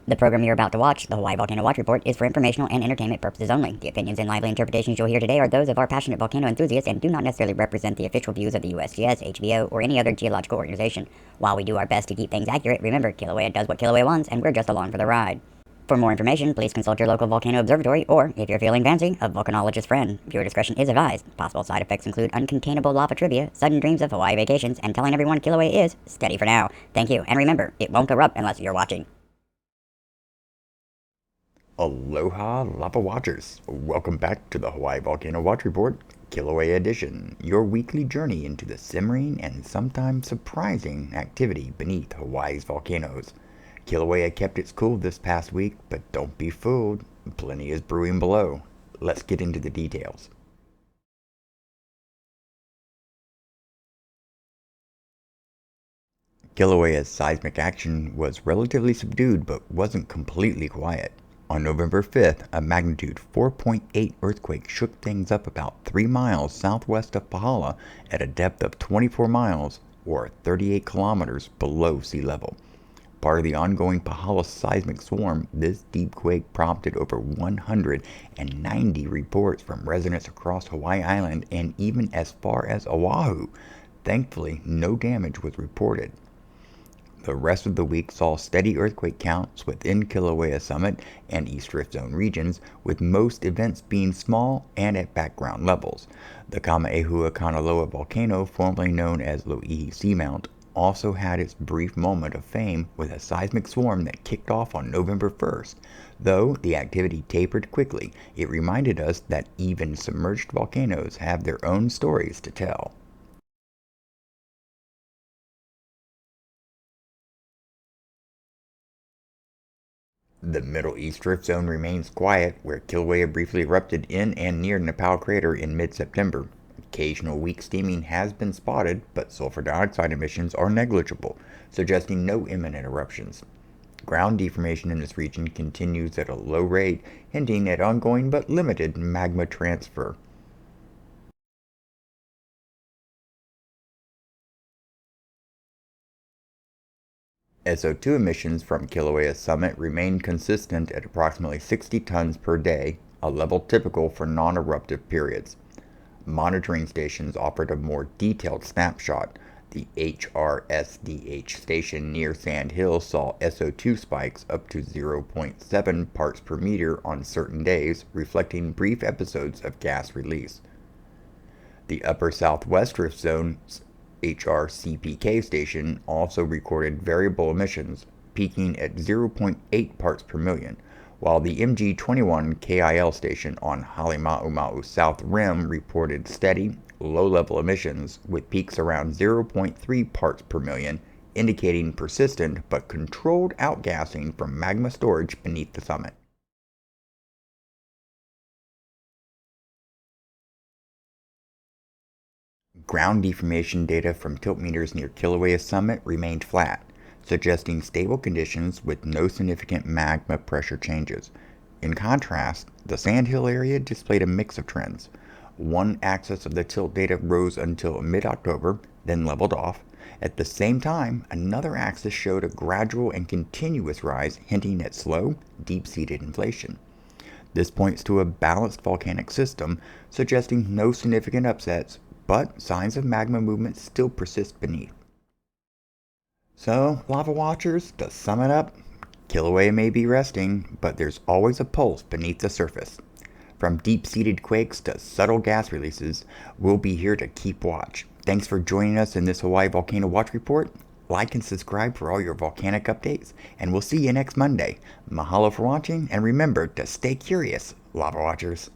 The program you're about to watch, the Hawaii Volcano Watch Report, is for informational and entertainment purposes only. The opinions and lively interpretations you'll hear today are those of our passionate volcano enthusiasts and do not necessarily represent the official views of the USGS, HVO, or any other geological organization. While we do our best to keep things accurate, remember, Kilauea does what Kilauea wants, and we're just along for the ride. For more information, please consult your local volcano observatory, or, if you're feeling fancy, a volcanologist friend. Viewer discretion is advised. Possible side effects include uncontainable lava trivia, sudden dreams of Hawaii vacations, and telling everyone Kilauea is steady for now. Thank you, and remember, it won't erupt unless you're watching. Aloha, Lava Watchers! Welcome back to the Hawaii Volcano Watch Report, Kīlauea Edition, your weekly journey into the simmering and sometimes surprising activity beneath Hawaii's volcanoes. Kilauea kept its cool this past week, but don't be fooled, plenty is brewing below. Let's get into the details. Kilauea's seismic action was relatively subdued but wasn't completely quiet. On November 5th, a magnitude 4.8 earthquake shook things up about 3 miles southwest of Pahoa at a depth of 24 miles, or 38 kilometers below sea level. Part of the ongoing Pahoa seismic swarm, this deep quake prompted over 190 reports from residents across Hawaii Island and even as far as Oahu. Thankfully, no damage was reported. The rest of the week saw steady earthquake counts within Kilauea Summit and East Rift Zone regions, with most events being small and at background levels. The Kame'ehua volcano, formerly known as Lo'ihi Seamount, also had its brief moment of fame with a seismic swarm that kicked off on November 1st. Though the activity tapered quickly, it reminded us that even submerged volcanoes have their own stories to tell. The Middle East Rift Zone remains quiet, where Kilauea briefly erupted in and near Nepal Crater in mid-September. Occasional weak steaming has been spotted, but sulfur dioxide emissions are negligible, suggesting no imminent eruptions. Ground deformation in this region continues at a low rate, hinting at ongoing but limited magma transfer. SO2 emissions from Kilauea Summit remain consistent at approximately 60 tons per day, a level typical for non-eruptive periods. Monitoring stations offered a more detailed snapshot. The HRSDH station near Sand Hill saw SO2 spikes up to 0.7 parts per meter on certain days, reflecting brief episodes of gas release. The Upper Southwest Rift Zone's HRCPK station also recorded variable emissions, peaking at 0.8 parts per million, while the MG21 KIL station on Halemaumau South Rim reported steady, low-level emissions with peaks around 0.3 parts per million, indicating persistent but controlled outgassing from magma storage beneath the summit. Ground deformation data from tilt meters near Kilauea Summit remained flat, suggesting stable conditions with no significant magma pressure changes. In contrast, the Sand Hill area displayed a mix of trends. One axis of the tilt data rose until mid-October, then leveled off. At the same time, another axis showed a gradual and continuous rise, hinting at slow, deep-seated inflation. This points to a balanced volcanic system, suggesting no significant upsets, but signs of magma movement still persist beneath. So, Lava Watchers, to sum it up, Kilauea may be resting, but there's always a pulse beneath the surface. From deep-seated quakes to subtle gas releases, we'll be here to keep watch. Thanks for joining us in this Hawaii Volcano Watch Report. Like and subscribe for all your volcanic updates, and we'll see you next Monday. Mahalo for watching, and remember to stay curious, Lava Watchers.